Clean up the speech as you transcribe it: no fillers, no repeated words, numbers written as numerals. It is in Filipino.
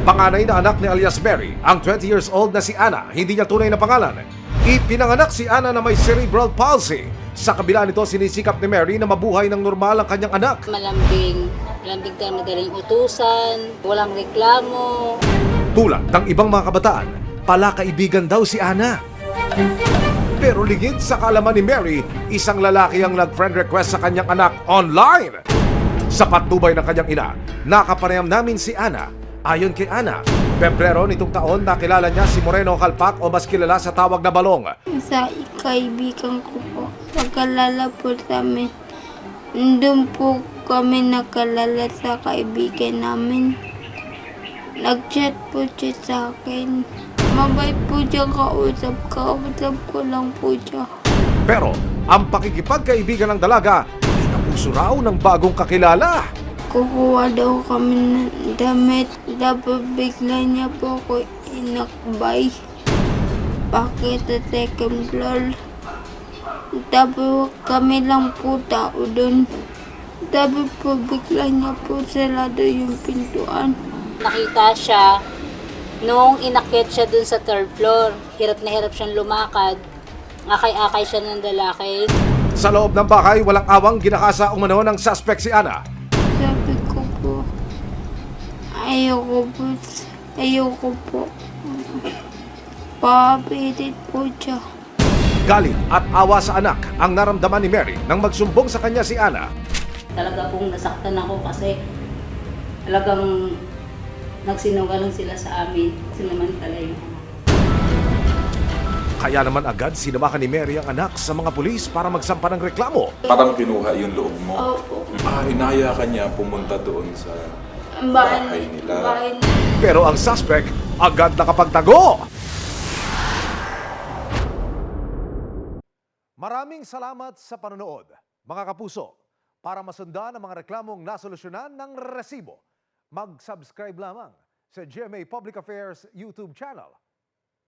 Panganay na anak ni alias Mary, ang 20 years old na si Ana, hindi niya tunay na pangalan. Ipinanganak si Ana na may cerebral palsy. Sa kabila nito, sinisikap ni Mary na mabuhay ng normal ang kanyang anak. Malambing tayo, madaling utusan, walang reklamo. Tulad ng ibang mga kabataan, palakaibigan daw si Ana. Pero lingid sa kaalaman ni Mary, isang lalaki ang nag-friend request sa kanyang anak online. Sa patnubay ng kanyang ina, nakapanayam namin si Ana. Ayon kay Ana, Pebrero nitong taon nakilala niya si Moreno Kalpak o mas kilala sa tawag na Balong. Sa kaibigan ko po, pagkalala po sa amin. Doon po kami nakalala sa kaibigan namin. Nag-chat po siya sa akin. Mabait po siya kausap ko lang po siya. Pero ang pakikipagkaibigan ng dalaga, inapuso raw ng bagong kakilala. Kukuha daw kami ng damit. Dapat bigla niya po ako inakbay. Bakit sa second floor? Tapos kami lang po tao doon. Tapos po bigla niya po sarado yung pintuan. Nakita siya nung inakyat siya dun sa third floor. Hirap na hirap siyang lumakad. Akay-akay siya ng lalaki. Sa loob ng bahay, walang awang ginakasa umano ng suspect si Ana. Sabi ko po, ayoko po. Papilit po siya. Galit at awa sa anak ang naramdaman ni Mary nang magsumbong sa kanya si Ana. Talaga pong nasaktan ako kasi talagang nagsinungaling sila sa amin. Sinamantala yung anak. Kaya naman agad sinamahan ni Mary ang anak sa mga pulis para magsampa ng reklamo. Parang kinuha yung loob mo. Opo. Inaya ka niya pumunta doon sa Ang bahay nila. bahay Pero ang suspect agad nakapagtago. Maraming salamat sa panonood, mga kapuso. Para masundan ang mga reklamong nasolusyonan ng resibo, mag-subscribe lamang sa GMA Public Affairs YouTube channel